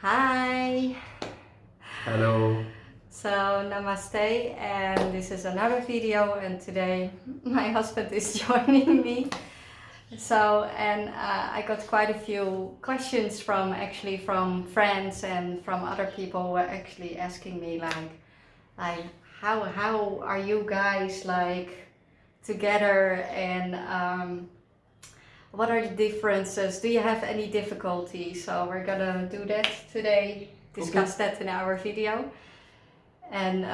Hi. Hello. So namaste, and this is another video, and today my husband is joining me. I got quite a few questions from friends and from other people who are actually asking me like how are you guys like together, and what are the differences? Do you have any difficulties? So we're gonna do that today, discuss Okay. that in our video. And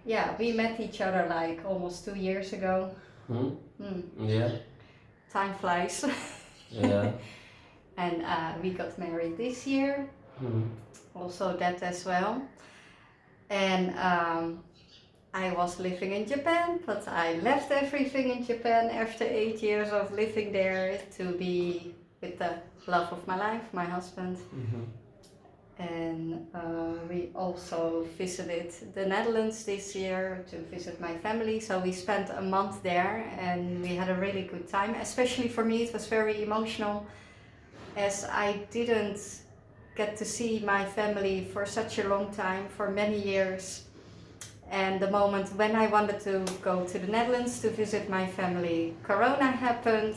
yeah, we met each other like almost 2 years ago. Hmm. Hmm, Yeah. time flies. Yeah. And we got married this year, Hmm. also that as well. And I was living in Japan, but I left everything in Japan after 8 years of living there to be with the love of my life, my husband. Hmm. And we also visited the Netherlands this year to visit my family. So we spent a month there and we had a really good time. Especially for me, it was very emotional as I didn't get to see my family for such a long time, for many years. And the moment when I wanted to go to the Netherlands to visit my family, Corona happened,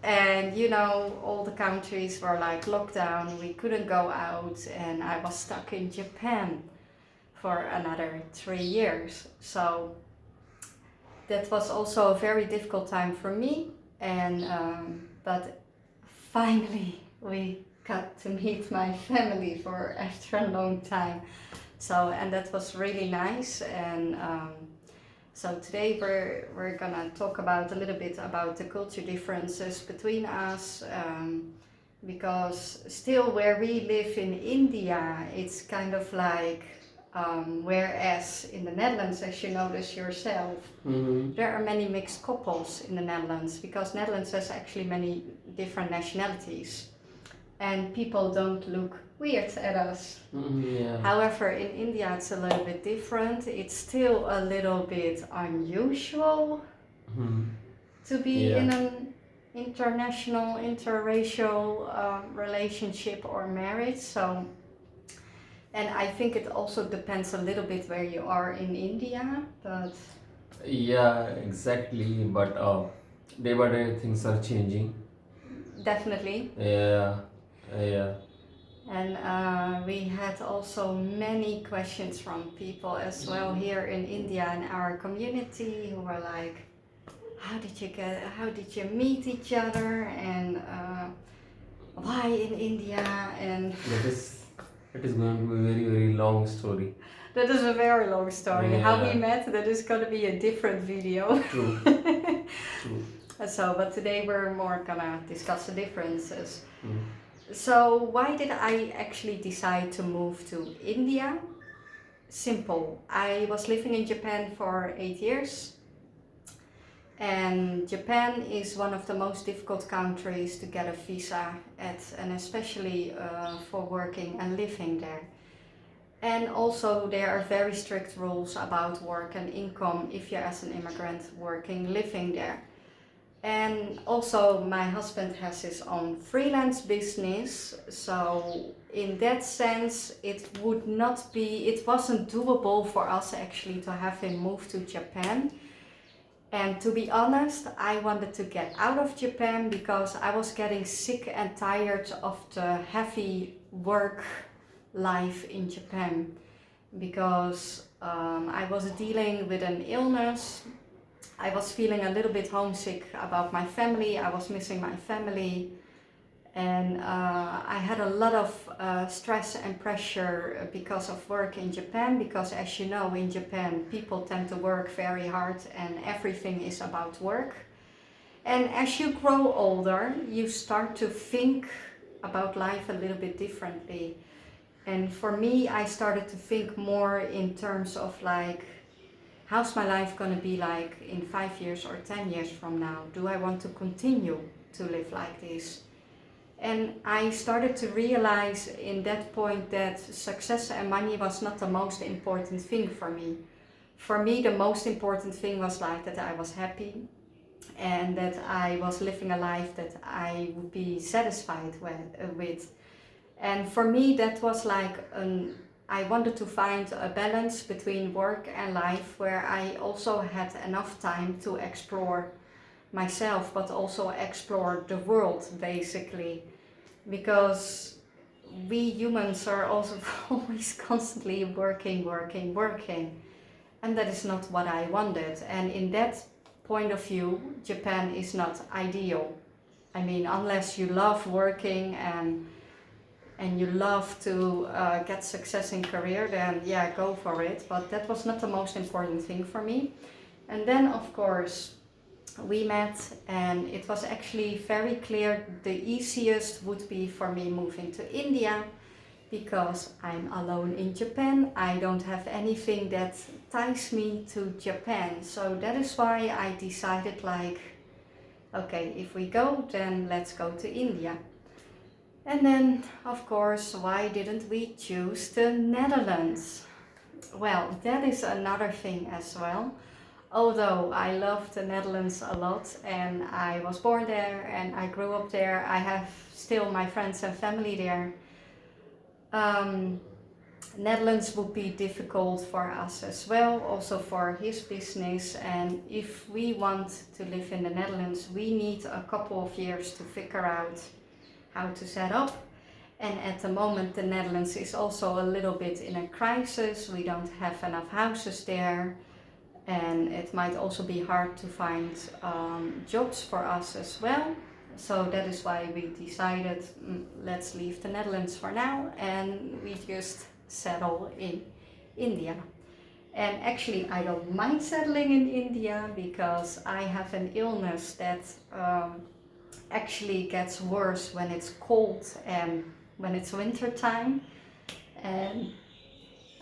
and all the countries were like lockdown, we couldn't go out, and I was stuck in Japan for another 3 years. So that was also a very difficult time for me, and but finally we got to meet my family for after a long time. So, and that was really nice. And so today we're gonna talk about a little bit about the culture differences between us, because still where we live in India, it's kind of like, whereas in the Netherlands, as you notice yourself, Hmm. there are many mixed couples in the Netherlands, because Netherlands has actually many different nationalities, and people don't look weird at us. Yeah. However, in India it's a little bit different. It's still a little bit unusual Hmm. to be Yeah. in an international, interracial relationship or marriage. So, and I think it also depends a little bit where you are in India, but Yeah. Exactly. But day by day things are changing. definitely. Yeah. Yeah. And we had also many questions from people as well here in India in our community who were like, how did you meet each other, and why in India? And That is. It is going to be a very very long story. that is a very long story. How we Yeah. met, that is going to be a different video. True. True. So, but today we're more gonna discuss the differences. Hmm. So, why did I actually decide to move to India? Simple. I was living in Japan for 8 years, and Japan is one of the most difficult countries to get a visa at, and especially for working and living there. And also, there are very strict rules about work and income if you're as an immigrant working, living there. And also, my husband has his own freelance business, so in that sense, it wasn't doable for us actually to have him move to Japan. And to be honest, I wanted to get out of Japan because I was getting sick and tired of the heavy work life in Japan. Because I was dealing with an illness, I was feeling a little bit homesick about my family, I was missing my family, and I had a lot of stress and pressure because of work in Japan, because as you know, in Japan people tend to work very hard and everything is about work. And as you grow older, you start to think about life a little bit differently. And for me, I started to think more in terms of like, how's my life going to be like in 5 years or 10 years from now? Do I want to continue to live like this? And I started to realize in that point that success and money was not the most important thing for me. For me, the most important thing was like that I was happy and that I was living a life that I would be satisfied with. And for me, that was like I wanted to find a balance between work and life where I also had enough time to explore myself, but also explore the world basically. Because we humans are also always constantly working, working, working. And that is not what I wanted. And in that point of view, Japan is not ideal. I mean, unless you love working and you love to get success in career, then yeah, go for it. But that was not the most important thing for me. And then, of course, we met, and it was actually very clear the easiest would be for me moving to India because I'm alone in Japan. I don't have anything that ties me to Japan. So that is why I decided, like, okay, if we go, then let's go to India. And then, of course, why didn't we choose the Netherlands? Well, that is another thing as well. Although I love the Netherlands a lot and I was born there and I grew up there, I have still my friends and family there. Um, Netherlands would be difficult for us as well, also for his business. And if we want to live in the Netherlands, we need a couple of years to figure out how to set up. And at the moment, the Netherlands is also a little bit in a crisis. We don't have enough houses there, and it might also be hard to find jobs for us as well. So that is why we decided, let's leave the Netherlands for now, and we just settle in India. And actually, I don't mind settling in India because I have an illness that actually gets worse when it's cold and when it's winter time. And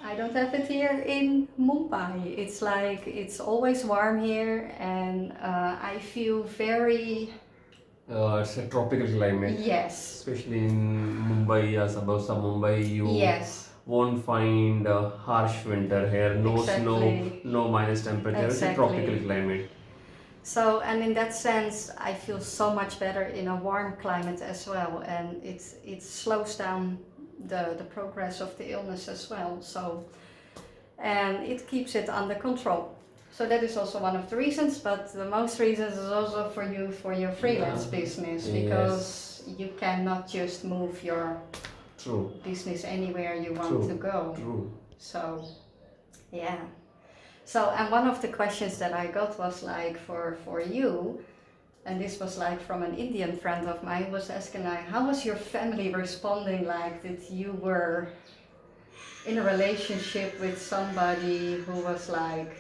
I don't have it here in Mumbai. It's like it's always warm here, and I feel very. It's a tropical climate, Yes. especially in Mumbai, suburbs of Mumbai. You Yes. won't find a harsh winter here. No snow, Exactly. no minus temperature. It's a tropical Exactly. climate. So, and in that sense, I feel so much better in a warm climate as well, and it slows down the progress of the illness as well. So, and it keeps it under control. So that is also one of the reasons, but the most reasons is also for you for your freelance Yeah. business, Yes. because you cannot just move your True. business anywhere you want True. to go. True. So, yeah. So, and one of the questions that I got was like for you, and this was like from an Indian friend of mine, was asking like, how was your family responding, like that you were in a relationship with somebody who was like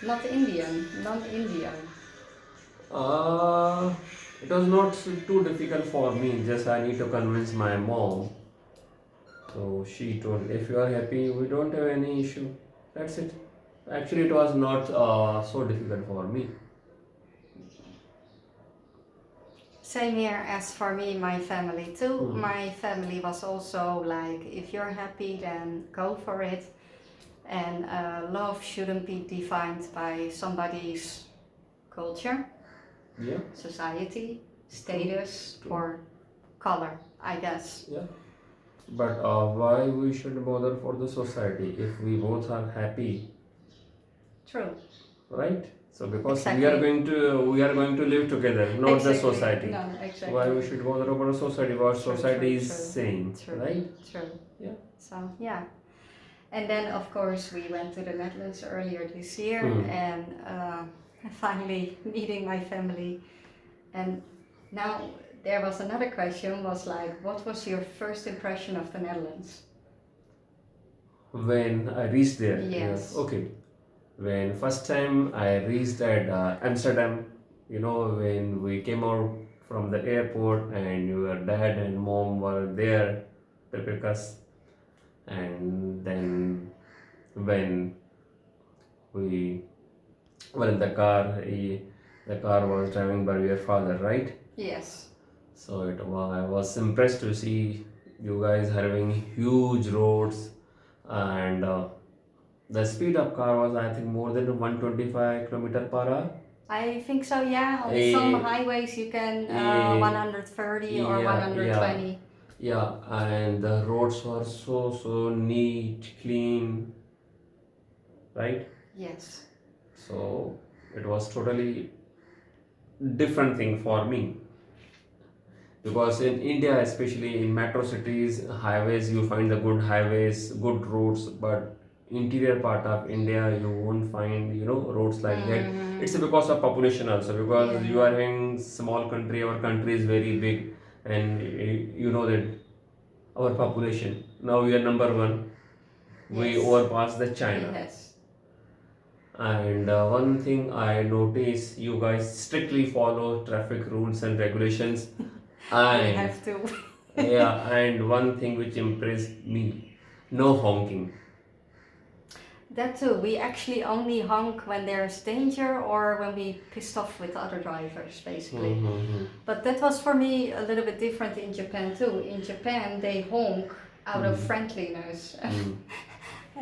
not Indian, non-Indian? Uh, it was not too difficult for me. Just I need to convince my mom. So she told, if you are happy, we don't have any issue. That's it. Actually, it was not so difficult for me. Same here as for me, my family too. Hmm. My family was also like, if you're happy, then go for it. And love shouldn't be defined by somebody's culture, Yeah. society, status, True. or color, I guess. Yeah. But why we should bother for the society if we both are happy, True. right? So because Exactly. we are going to live together, not the Exactly. society. No, exactly. Why we should bother about the society? What True, society true, is true. saying, True. right? True. Yeah. So, yeah. And then, of course, we went to the Netherlands earlier this year, and finally meeting my family. And now there was another question, was like, what was your first impression of the Netherlands? When I reached there, Yes. okay. When first time I reached at Amsterdam, when we came out from the airport and your dad and mom were there to pick us, and then when we were in the car, the car was driving by your father, right? Yes. So I was impressed to see you guys having huge roads, and the speed of car was, I think, more than 125 kilometer per hour. I think so, yeah. On Eh, some highways you can eh, 130 or yeah, 120. Yeah, and the roads were so neat, clean, right? Yes. So it was totally different thing for me because in India, especially in metro cities, highways you find the good highways, good roads, but interior part of India you won't find roads like that. It's Mm, because of population also because you are yeah. having small country, our country is very big, and you know that our population now we are number one, we Yes. overpass the China. Yes. And one thing I notice, you guys strictly follow traffic rules and regulations. We And have to. yeah, and one thing which impressed me, no honking. That too. We actually only honk when there's danger or when we pissed off with other drivers, basically. Mm-hmm. But that was for me a little bit different in Japan too. In Japan, they honk out of Mm-hmm. friendliness. Mm.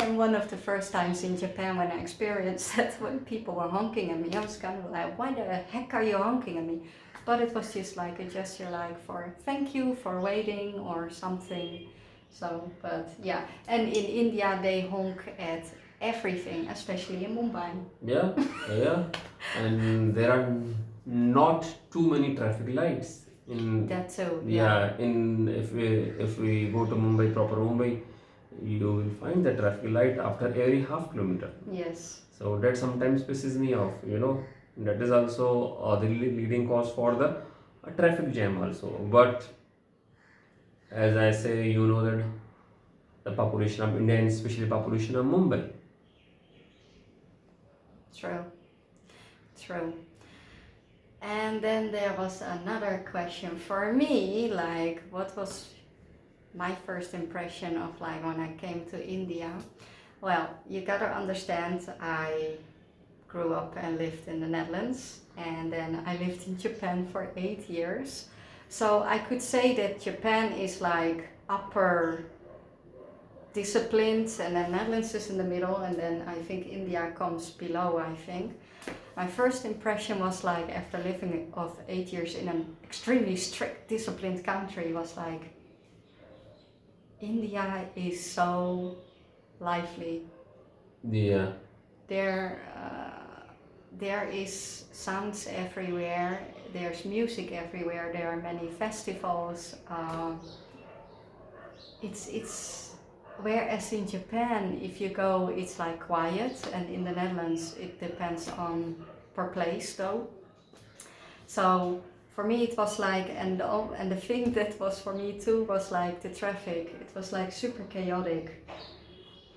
And one of the first times in Japan when I experienced that, when people were honking at me, I was kind of like, why the heck are you honking at me? But it was just like a gesture, like for thank you for waiting or something. So, but yeah. And in India, they honk at everything, especially in Mumbai. Yeah, yeah. And there are not too many traffic lights in, That too, yeah. yeah, in if we go to Mumbai, proper Mumbai, you will find the traffic light after every half kilometer. Yes. So that sometimes pisses me off. That is also the leading cause for the traffic jam also. But as I say, you know that the population of India and especially population of Mumbai. True. True. And then there was another question for me, like what was my first impression of like when I came to India? Well, you gotta understand, I grew up and lived in the Netherlands, and then I lived in Japan for 8 years. So I could say that Japan is like upper disciplined, and then Netherlands is in the middle, and then I think India comes below, I think. My first impression was like, after living of 8 years in an extremely strict, disciplined country, was like, India is so lively. Yeah, There, there is sounds everywhere. There's music everywhere. There are many festivals. It's whereas in Japan, if you go, it's like quiet, and in the Netherlands, it depends on per place though. So for me, it was like, and the thing that was for me too was like the traffic. It was like super chaotic,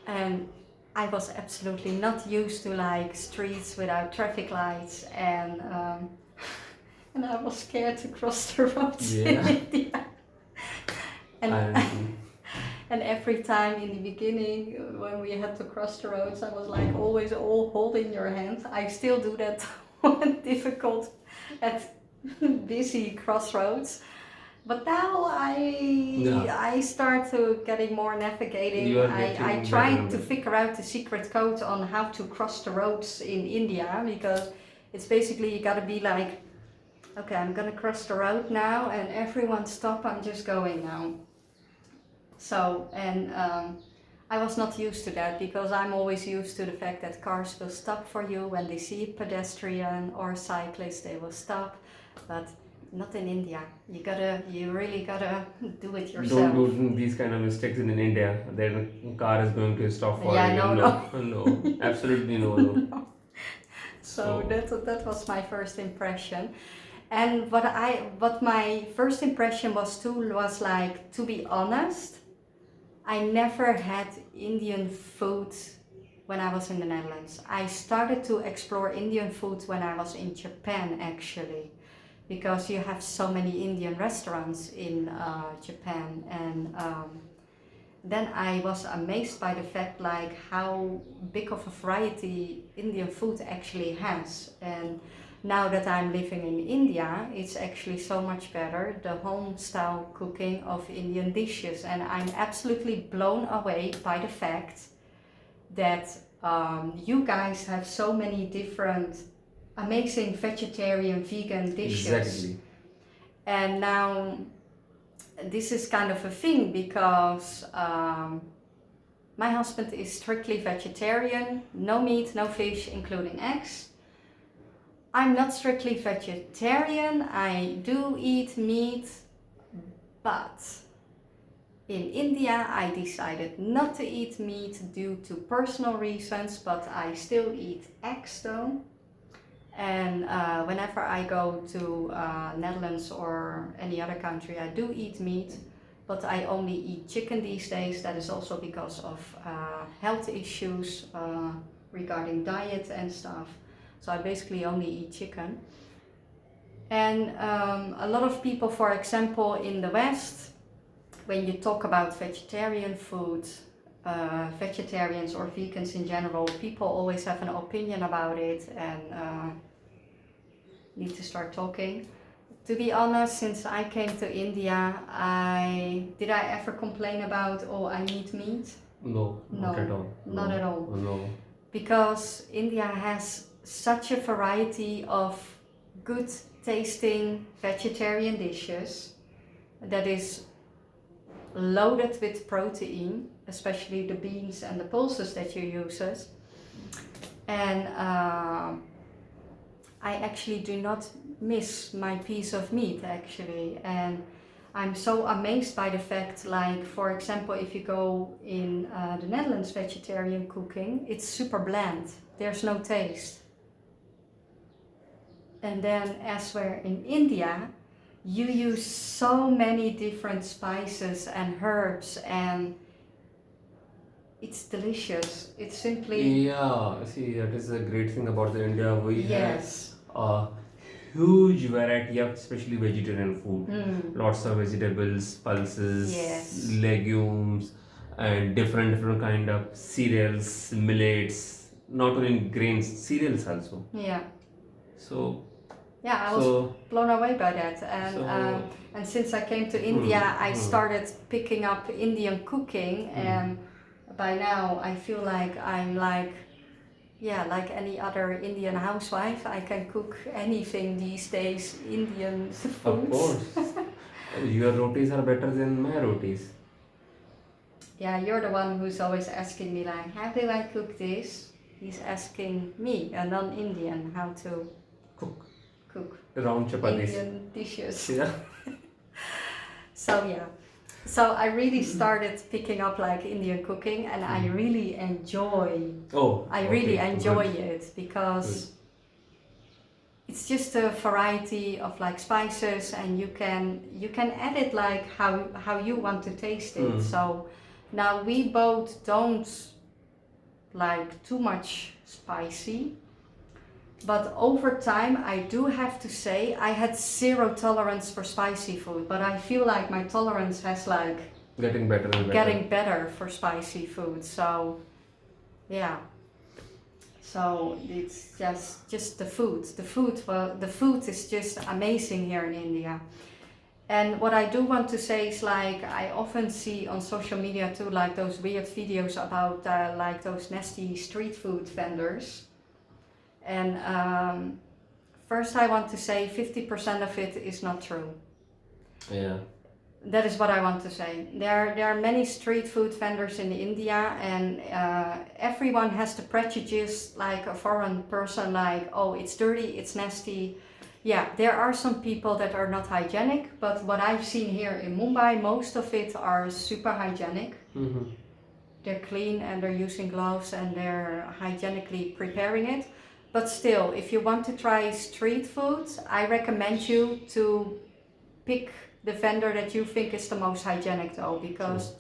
and I was absolutely not used to like streets without traffic lights, and I was scared to cross the roads in yeah. India. And And and every time in the beginning when we had to cross the roads, I was like always all holding your hand. I still do that when difficult at busy crossroads. But now I yeah, I start to getting more you navigating. are I getting better try and to better. figure out the secret code on how to cross the roads in India, because it's basically you gotta be like, okay, I'm gonna cross the road now, and everyone stop. I'm just going now. So, and I was not used to that, because I'm always used to the fact that cars will stop for you when they see a pedestrian or cyclist, they will stop, but not in India. You really gotta do it Don't yourself. do these kind of mistakes in India. Their car is going to stop for Yeah, you. no, No, no. no, absolutely no, no. No. So So that was my first impression. And what my first impression was too was like, to be honest, I never had Indian food when I was in the Netherlands. I started to explore Indian food when I was in Japan, actually, because you have so many Indian restaurants in Japan, and then I was amazed by the fact like how big of a variety Indian food actually has. And now that I'm living in India, it's actually so much better, the home style cooking of Indian dishes, and I'm absolutely blown away by the fact that you guys have so many different amazing vegetarian vegan dishes. exactly. And now this is kind of a thing because my husband is strictly vegetarian, no meat, no fish, including eggs. I'm not strictly vegetarian, I do eat meat, but in India I decided not to eat meat due to personal reasons, but I still eat eggs though. And whenever I go to Netherlands or any other country, I do eat meat, but I only eat chicken these days. That is also because of health issues regarding diet and stuff. So I basically only eat chicken. And a lot of people, for example, in the West, when you talk about vegetarian food, vegetarians or vegans in general, people always have an opinion about it and need to start talking. To be honest, since I came to India, did I ever complain about, oh, I need meat? No, not No, at all. not No. at all. No. Because India has such a variety of good tasting vegetarian dishes that is loaded with protein, especially the beans and the pulses that you use. And I actually do not miss my piece of meat actually. And I'm so amazed by the fact, like for example, if you go in the Netherlands vegetarian cooking, it's super bland. There's no taste. And then as we're in India, you use so many different spices and herbs and it's delicious. It's simply... Yeah, see, that is a great thing about the India. We Yes. have a huge variety of especially vegetarian food. Mm. Lots of vegetables, pulses, Yes. legumes, and different kind of cereals, millets. Not only grains, cereals also. Yeah. So Yeah, I was so blown away by that. so And since I came to India, I hmm. started picking up Indian cooking, and by now I feel like I'm like, yeah, like any other Indian housewife. I can cook anything these days, Indian Of foods. course, your rotis are better than my rotis. Yeah, you're the one who's always asking me like, how do I cook this? He's asking me, a non-Indian, how to Cook cook round chapatis. Indian dishes. Yeah. So yeah, so I really started picking up like Indian cooking, and I really enjoy. Oh, I really okay, enjoy good. it because it's just a variety of like spices, and you can add it like how you want to taste it. So now we both don't like too much spicy. But over time, I do have to say, I had zero tolerance for spicy food, but I feel like my tolerance has like Getting better and better. getting better for spicy food. So, yeah. So it's just the food. The food is just amazing here in India. And what I do want to say is like I often see on social media too, like those weird videos about like those nasty street food vendors. And first I want to say 50% of it is not true. Yeah. That is what I want to say. There are many street food vendors in India, and everyone has the prejudice like a foreign person, like, oh, it's dirty, it's nasty. Yeah, there are some people that are not hygienic, but what I've seen here in Mumbai, most of it are super hygienic. Mm-hmm. They're clean and they're using gloves and they're hygienically preparing it. But still, if you want to try street food, I recommend you to pick the vendor that you think is the most hygienic though, because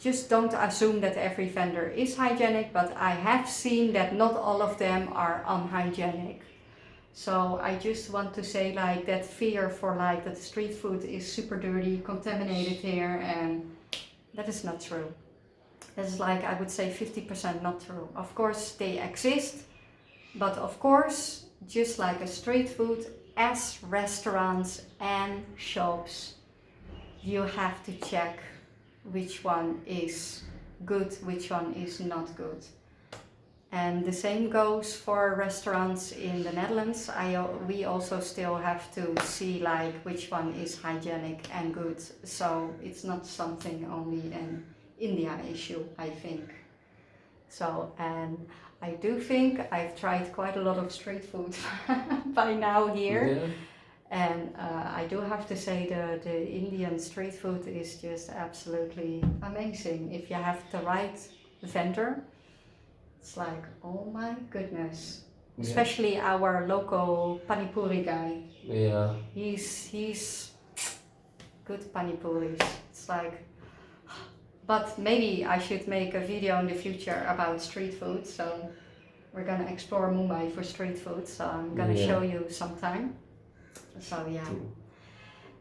just don't assume that every vendor is hygienic, but I have seen that not all of them are unhygienic. So I just want to say like that fear for like that street food is super dirty, contaminated here, and that is not true. That is like, I would say 50% not true. Of course they exist, but of course, just like a street food, as restaurants and shops, you have to check which one is good, which one is not good. And the same goes for restaurants in the Netherlands. We also still have to see like which one is hygienic and good. So it's not something only an India issue, I think. So, and I do think I've tried quite a lot of street food by now here. Yeah. And I do have to say the Indian street food is just absolutely amazing. If you have the right vendor, it's like, oh my goodness. Yeah. Especially our local pani puri guy. Yeah. He's good pani puris. It's like, but maybe I should make a video in the future about street food. So we're gonna explore Mumbai for street food. So I'm gonna Yeah. show you sometime. So yeah. True.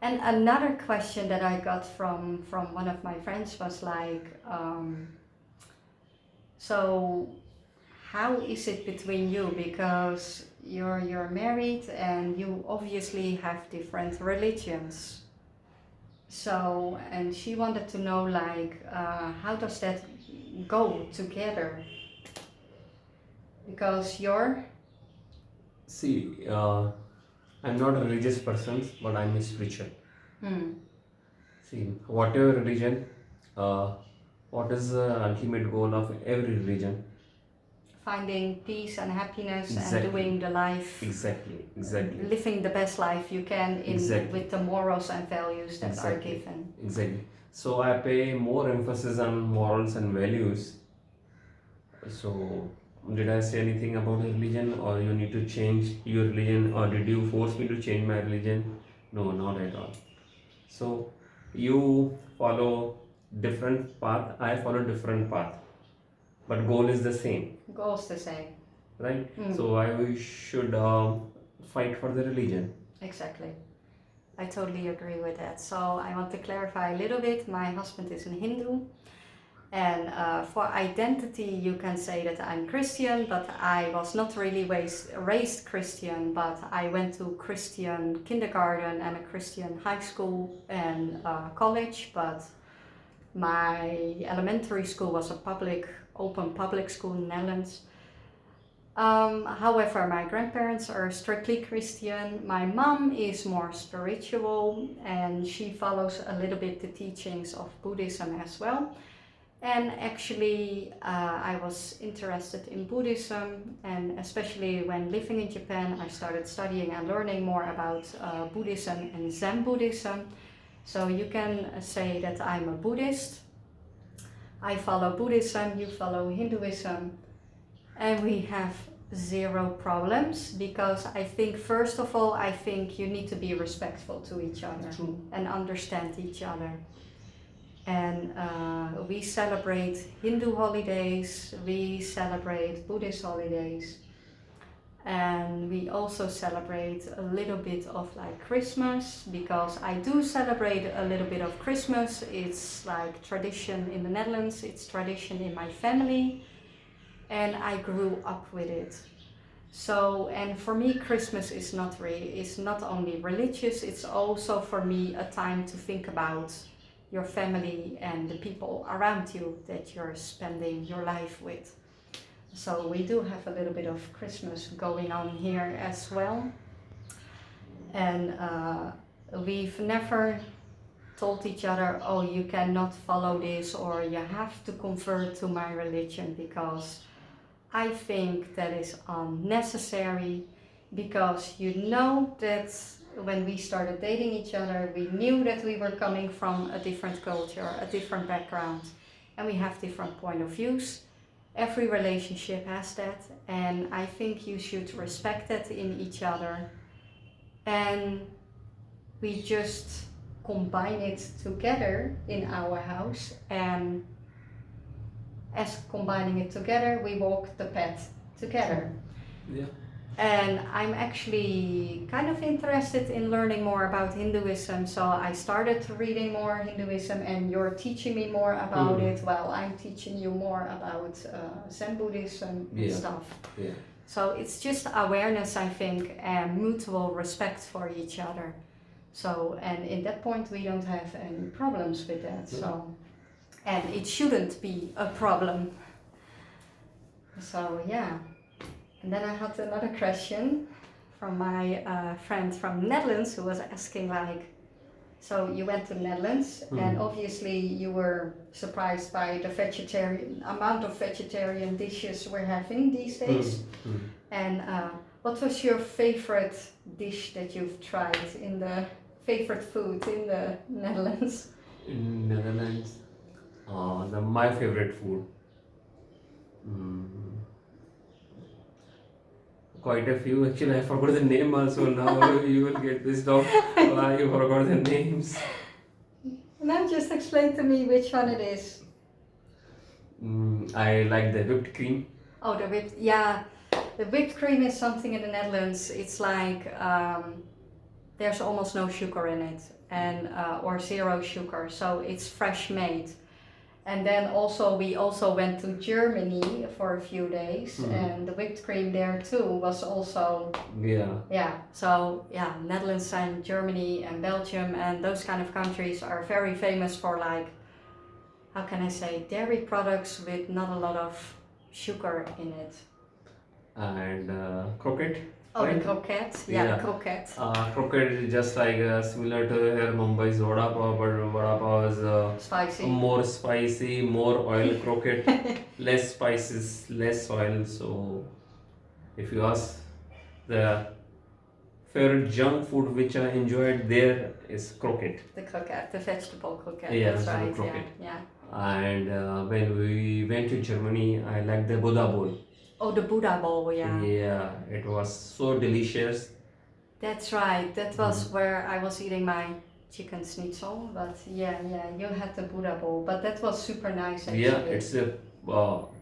And another question that I got from one of my friends was like, so how is it between you? Because you're married and you obviously have different religions. So, and she wanted to know like, how does that go together? Because you're See, I'm not a religious person, but I'm a spiritual. See, whatever religion, what is the ultimate goal of every religion? finding peace and happiness and Exactly. doing the life, Exactly. living the best life you can in Exactly. with the morals and values that are Exactly. given. Exactly. So I pay more emphasis on morals and values. So did I say anything about the religion, or you need to change your religion, or did you force me to change my religion? No, not at all. So you follow different path, I follow different path, but goal is the same, Goals the same. right? So I should fight for the religion. Exactly. I totally agree with that. So I want to clarify a little bit. My husband is a Hindu, and for identity, you can say that I'm Christian, but I was not really raised Christian. But I went to Christian kindergarten and a Christian high school and college. But my elementary school was a open public school in the Netherlands. However, my grandparents are strictly Christian. My mom is more spiritual and she follows a little bit the teachings of Buddhism as well. And actually, I was interested in Buddhism, and especially when living in Japan, I started studying and learning more about Buddhism and Zen Buddhism. So you can say that I'm a Buddhist. I follow Buddhism, you follow Hinduism. And we have zero problems because I think, first of all, I think you need to be respectful to each other. True. And understand each other. And we celebrate Hindu holidays, we celebrate Buddhist holidays, and we also celebrate a little bit of like Christmas, because I do celebrate a little bit of Christmas. It's like tradition in the Netherlands, it's tradition in my family. And I grew up with it. So, and for me, Christmas is not only religious, it's also for me a time to think about your family and the people around you that you're spending your life with. So we do have a little bit of Christmas going on here as well. And we've never told each other, oh, you cannot follow this or you have to convert to my religion, because I think that is unnecessary, because you know that when we started dating each other, we knew that we were coming from a different culture, a different background, and we have different point of views. Every relationship has that, and I think you should respect that in each other. And we just combine it together in our house, and as combining it together, we walk the path together. Yeah. And I'm actually kind of interested in learning more about Hinduism, so I started reading more Hinduism, and you're teaching me more about it while I'm teaching you more about Zen Buddhism and stuff. Yeah. So it's just awareness, I think, and mutual respect for each other. So, and in that point, we don't have any problems with that. So, and it shouldn't be a problem. So yeah, and then I had another question from my friend from Netherlands who was asking like, so you went to Netherlands and obviously you were surprised by the vegetarian amount of vegetarian dishes we're having these days. And what was your favorite dish that you've tried in the favorite food in the Netherlands? In Netherlands, my favorite food. Mm, quite a few. Actually, I forgot the name also. Now you will get pissed off. Why you forgot the names? Now just explain to me which one it is. I like the whipped cream. Oh, the whipped, yeah. The whipped cream is something in the Netherlands. It's like there's almost no sugar in it, and or zero sugar, so it's fresh made. And then also we also went to Germany for a few days, and the whipped cream there too was also Yeah. So yeah, Netherlands and Germany and Belgium and those kind of countries are very famous for like, how can I say, dairy products with not a lot of sugar in it. And croquette. Oh, the Right? croquette. Yeah, Yeah. the croquette. Croquette is just like similar to here Mumbai's vada pav, but vada pav is Spicy. more spicy, more oil croquette, less spices, less oil. So if you ask the favorite junk food which I enjoyed there is croquette. The croquette, the vegetable croquette. Yeah, That's vegetable right. croquette. Yeah. And when we went to Germany, I liked the Buddha bowl. Oh, the Buddha bowl. Yeah. Yeah, it was so delicious. That's right. That was where I was eating my chicken schnitzel. But yeah, you had the Buddha bowl. But that was super nice actually. Yeah, it's a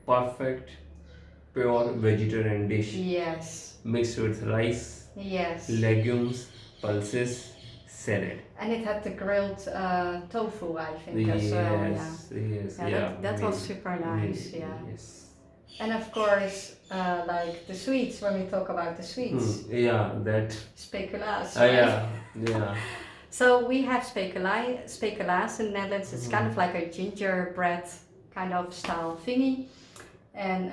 perfect, pure vegetarian dish Yes. mixed with rice, Yes. legumes, pulses, salad. And it had the grilled tofu, I think, as Yes, well. yes, Yeah, yeah. that was super nice. Yeah. Yes. And of course, like the sweets, when we talk about the sweets, Yeah, that. speculaas. Right? Yeah. So we have speculaas in the Netherlands. It's kind of like a gingerbread kind of style thingy, and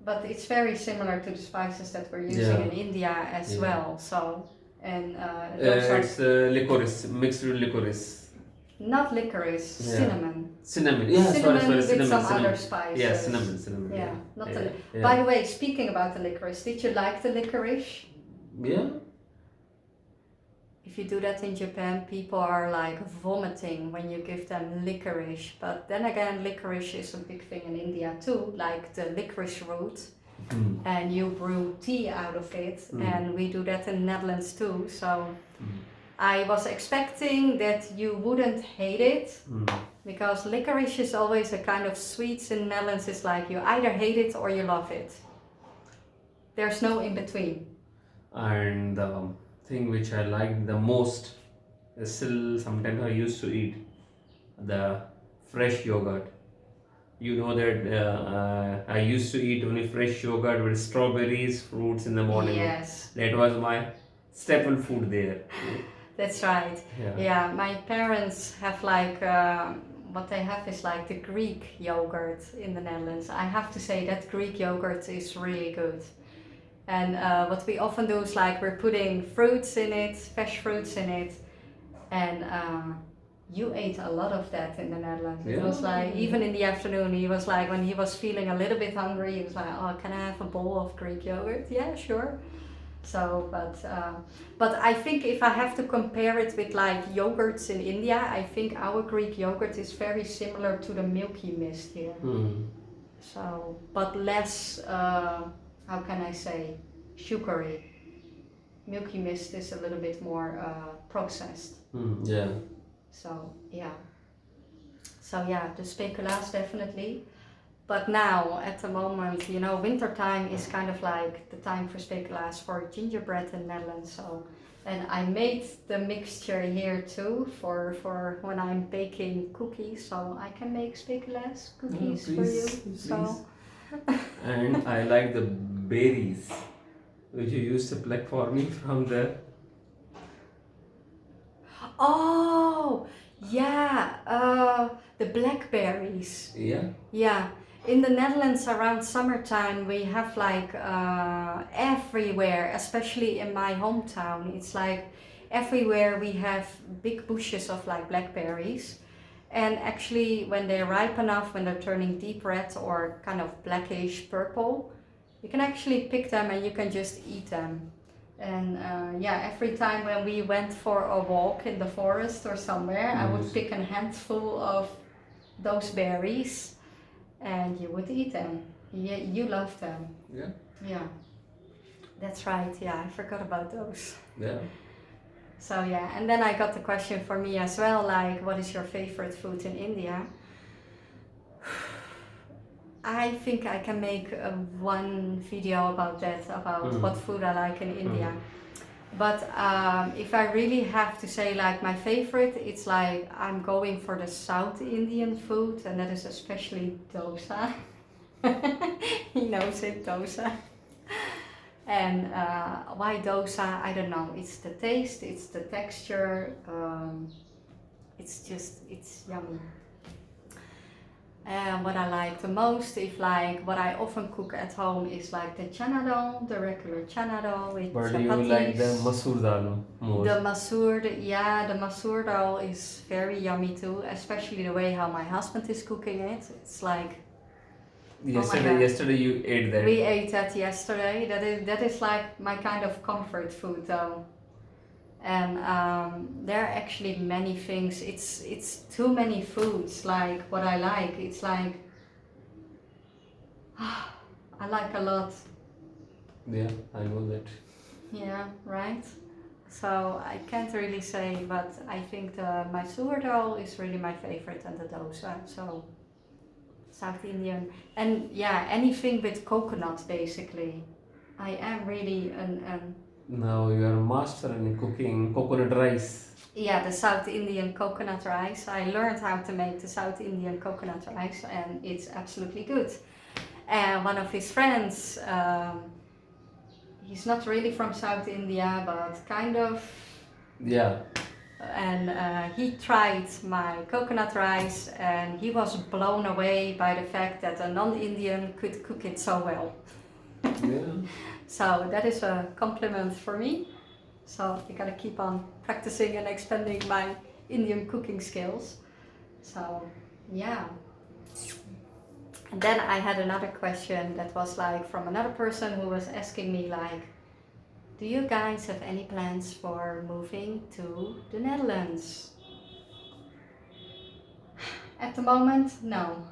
but it's very similar to the spices that we're using in India as well. So and those It's licorice, mixed with licorice. not licorice, cinnamon. Cinnamon. Yeah, Cinnamon sorry, with cinnamon. some cinnamon. other spices. Yeah, cinnamon. Yeah, not the. Yeah. By the way, speaking about the licorice, did you like the licorice? Yeah. If you do that in Japan, people are like vomiting when you give them licorice. But then again, licorice is a big thing in India too, like the licorice root. And you brew tea out of it, and we do that in the Netherlands too. So I was expecting that you wouldn't hate it, because licorice is always a kind of sweets in the Netherlands. It's like you either hate it or you love it. There's no in between. And the thing which I like the most is still sometimes I used to eat the fresh yogurt. You know that I used to eat only fresh yogurt with strawberries, fruits in the morning. Yes. That was my staple food there. That's right. Yeah. My parents have like, what they have is like the Greek yogurt in the Netherlands. I have to say that Greek yogurt is really good. And what we often do is like we're putting fruits in it, fresh fruits in it, and you ate a lot of that in the Netherlands. It was like, even in the afternoon, he was like, when he was feeling a little bit hungry, he was like, oh, can I have a bowl of Greek yogurt? Yeah, sure. So, but I think if I have to compare it with like yogurts in India, I think our Greek yogurt is very similar to the Milky Mist here. So, but less, how can I say, sugary. Milky Mist is a little bit more processed. Yeah. So the speculaas definitely. But now, at the moment, winter time is kind of like the time for speculaas for gingerbread in Netherlands. So, and I made the mixture here too for when I'm baking cookies. So I can make speculaas cookies for you. Please. So. And I like the berries which you used to pluck for me from the. Oh, yeah, the blackberries. Yeah. Yeah, In the Netherlands, around summertime, we have like everywhere, especially in my hometown, it's like everywhere we have big bushes of like blackberries. And actually, when they ripen enough, when they're turning deep red or kind of blackish purple, you can actually pick them and you can just eat them. And yeah, every time when we went for a walk in the forest or somewhere, I would pick a handful of those berries and you would eat them. You love them. Yeah. Yeah, that's right. Yeah, I forgot about those. Yeah. So yeah, and then I got the question for me as well, like, what is your favorite food in India? I think I can make one video about that, about what food I like in India. But if I really have to say like my favorite, it's like I'm going for the South Indian food, and that is especially dosa. He knows it, dosa. And why dosa? I don't know. It's the taste, it's the texture. It's yummy. And what I like the most, if like what I often cook at home, is like the chana dal, the regular chana dal with But do chapatis. you like the masoor dal more? The masoor, yeah, the masoor dal is very yummy too, especially the way how my husband is cooking it. It's like Yesterday you ate that. we ate that yesterday. That is like my kind of comfort food though. And there are actually many things. It's too many foods. Like what I like, it's like I like a lot. Yeah, I know that. Yeah, right. So I can't really say, but I think the Mysore dal is really my favorite, and the dosa. So South Indian, and yeah, anything with coconut basically. I am really an Now you are a master in cooking coconut rice. yeah, the South Indian coconut rice. I learned how to make the South Indian coconut rice, and it's absolutely good. And one of his friends, he's not really from South India, but kind of. Yeah. And he tried my coconut rice, and he was blown away by the fact that a non-Indian could cook it so well. Yeah. So that is a compliment for me. So I gotta keep on practicing and expanding my Indian cooking skills. So yeah. And then I had another question that was like from another person who was asking me like, do you guys have any plans for moving to the Netherlands? At the moment, no.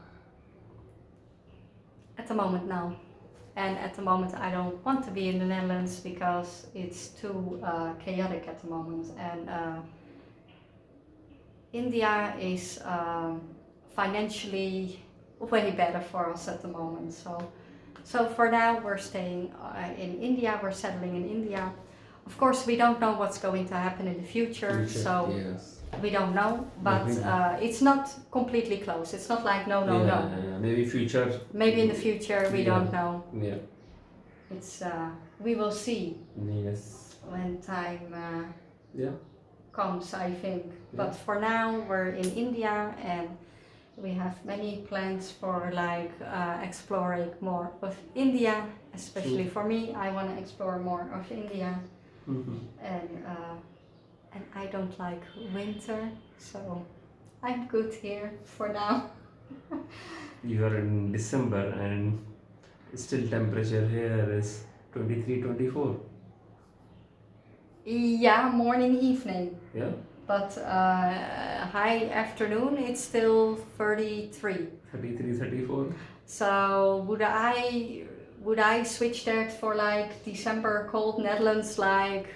At the moment, no. And at the moment, I don't want to be in the Netherlands because it's too chaotic at the moment. And India is financially way better for us at the moment. So for now, we're staying in India. We're settling in India. Of course, we don't know what's going to happen in the future. So yes. we don't know. But it's not completely closed. It's not like no. Maybe future. Maybe in the future, we don't know. Yeah. It's we will see Yes. when time Yeah. comes, I think. Yeah. But for now, we're in India, and we have many plans for like exploring more of India. Especially for me, I want to explore more of India, and I don't like winter, so I'm good here for now. You are in December and still temperature here is 23, 24. Yeah, morning, evening. Yeah. But high afternoon, it's still 33. 33, 34. So would I switch that for like December cold Netherlands, like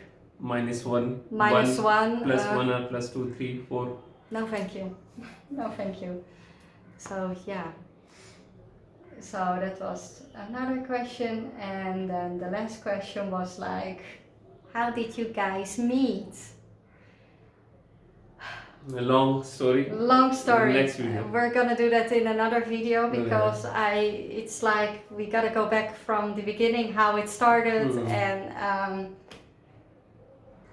-1. -1? Plus 1 or plus 2, 3, 4. No, thank you. No, thank you. So yeah. So that was another question, and then the last question was like, how did you guys meet? A long story. Long story. Next video. We're gonna do that in another video because it's like we gotta go back from the beginning, how it started, and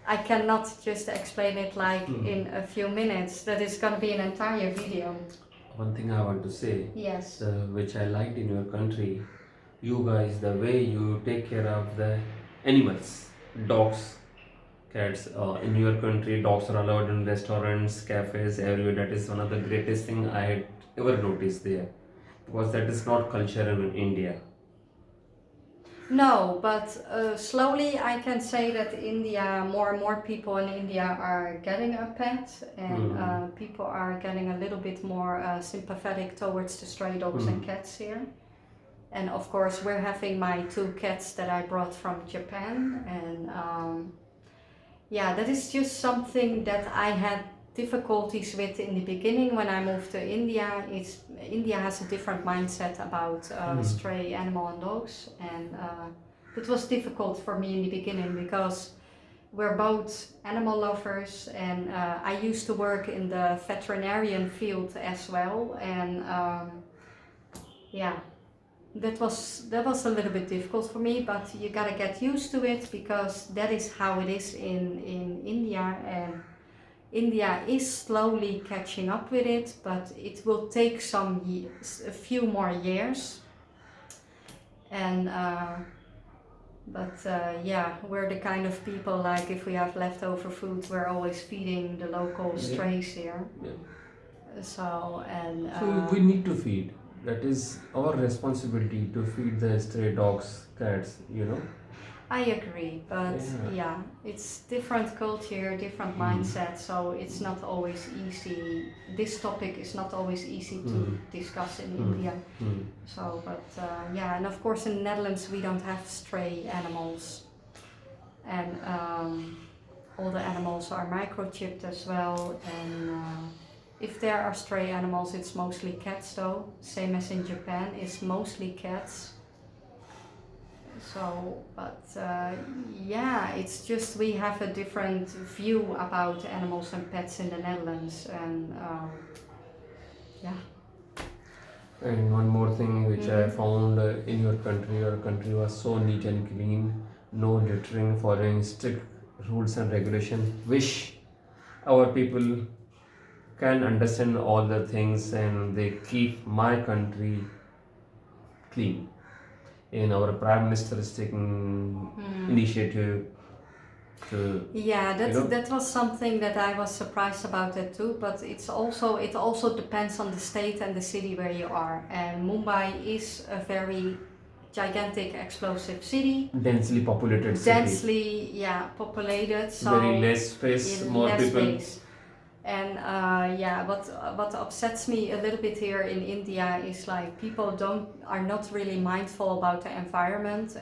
I cannot just explain it like in a few minutes. That is gonna be an entire video. One thing I want to say, Yes. which I liked in your country, you guys, the way you take care of the animals, dogs, cats. In your country, dogs are allowed in restaurants, cafes, everywhere. That is one of the greatest thing I had ever noticed there, because that is not culture in India. No, but slowly I can say that India, more and more people in India are getting a pet, and Hmm. people are getting a little bit more sympathetic towards the stray dogs and Hmm. cats here. And of course, we're having my two cats that I brought from Japan, and yeah, that is just something that I had difficulties with in the beginning when I moved to India. India has a different mindset about Hmm. stray animal and dogs, and it was difficult for me in the beginning because we're both animal lovers, and I used to work in the veterinarian field as well, and yeah, that was a little bit difficult for me, but you gotta get used to it because that is how it is in India, and India is slowly catching up with it, but it will take some years, a few more years. And yeah, we're the kind of people like if we have leftover food, we're always feeding the local Yeah. strays here. Yeah. So and So we need to feed. That is our responsibility to feed the stray dogs, cats. I agree, but Yeah. yeah, it's different culture, different Hmm. mindset, so it's not always easy. This topic is not always easy to Hmm. discuss in Hmm. India. Hmm. So, but yeah, and of course in the Netherlands we don't have stray animals, and all the animals are microchipped as well. And if there are stray animals, it's mostly cats, though. Same as in Japan, it's mostly cats. So, but yeah, it's just we have a different view about animals and pets in the Netherlands, and yeah. And one more thing which I Mm-hmm. found in your country was so neat and clean, no littering, following strict rules and regulation. Wish our people can understand all the things and they keep my country clean. And our prime minister is taking Mm. initiative to, Yeah, you know, that was something that I was surprised about that too. But it also depends on the state and the city where you are. And Mumbai is a very gigantic, explosive city, densely populated city. densely populated, Very so less space, in more less people. space. And yeah, what upsets me a little bit here in India is like people don't are not really mindful about the environment,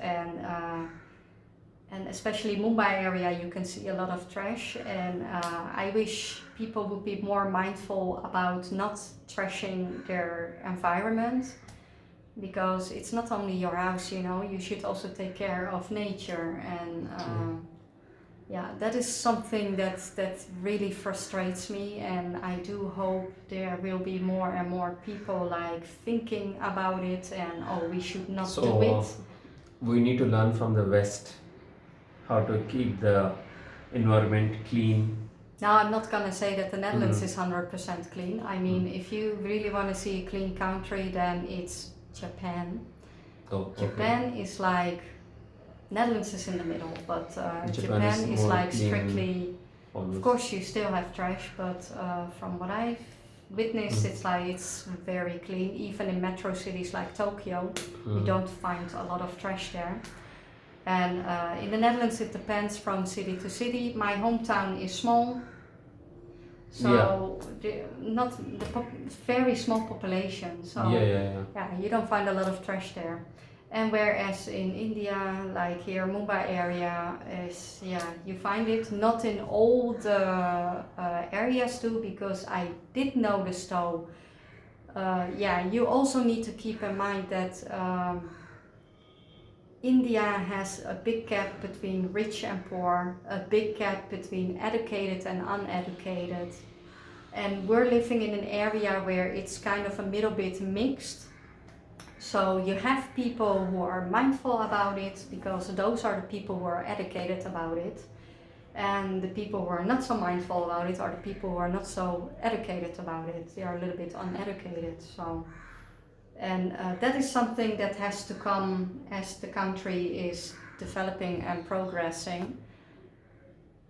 and especially Mumbai area you can see a lot of trash, and I wish people would be more mindful about not trashing their environment, because it's not only your house, you should also take care of nature. And yeah, that is something that really frustrates me, and I do hope there will be more and more people like thinking about it, and oh, we should not do So it. we need to learn from the West how to keep the environment clean. Now, I'm not gonna say that the Netherlands Mm. is 100% clean. I Mm. mean, if you really want to see a clean country, then it's Japan. Oh, okay. Japan is like Netherlands is in the middle, but Japan is Japan is more like clean, strictly. Of almost. course, you still have trash, but from what I've witnessed, Mm. it's very clean. Even in metro cities like Tokyo, you Mm. don't find a lot of trash there. And in the Netherlands, it depends from city to city. My hometown is small, Yeah. so not the very small population. Yeah, So yeah, yeah. yeah, you don't find a lot of trash there. And whereas in India, like here Mumbai area, is you find it not in all the areas too, because I did notice though. You also need to keep in mind that India has a big gap between rich and poor, a big gap between educated and uneducated. And we're living in an area where it's kind of a middle bit mixed. So you have people who are mindful about it because those are the people who are educated about it. and the people who are not so mindful about it, or the people who are not so educated about it, they are a little bit uneducated. So, and that is something that has to come as the country is developing and progressing.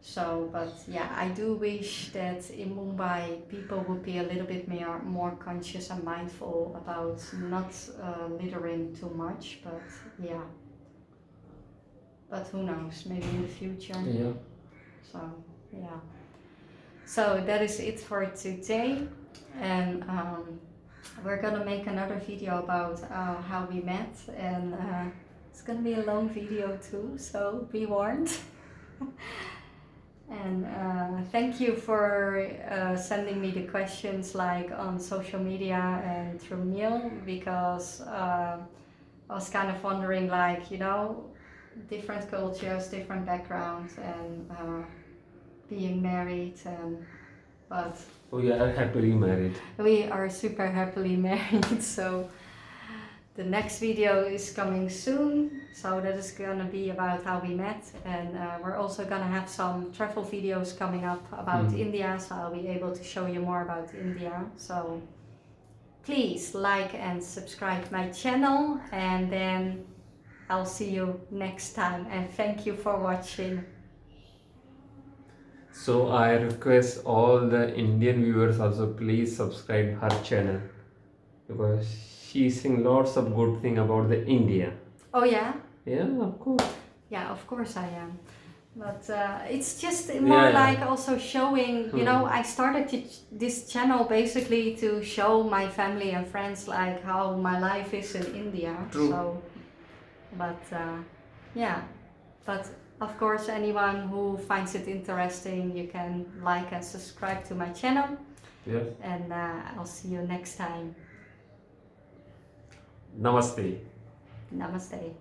So, but yeah, I do wish that in Mumbai people would be a little bit more conscious and mindful about not littering too much. But yeah, but who knows? Maybe in the future. Yeah. So yeah. So that is it for today, and we're gonna make another video about how we met, and it's gonna be a long video too. So be warned. And thank you for sending me the questions like on social media and through mail, because I was kind of wondering, like, you know, different cultures, different backgrounds, and being married, and but We are happily married. we are super happily married. So the next video is coming soon, so that is gonna be about how we met, and we're also gonna have some travel videos coming up about India, so I'll be able to show you more about India. So please like and subscribe my channel, and then I'll see you next time, and thank you for watching. So I request all the Indian viewers also, please subscribe her channel, because she's saying lots of good thing about the India. Oh yeah? Yeah, of course. Yeah, of course I am. But it's just more like also showing, you know, I started this channel basically to show my family and friends like how my life is in India. True. So, but yeah, but of course anyone who finds it interesting, you can like and subscribe to my channel. Yes. And I'll see you next time. Namaste. Namaste.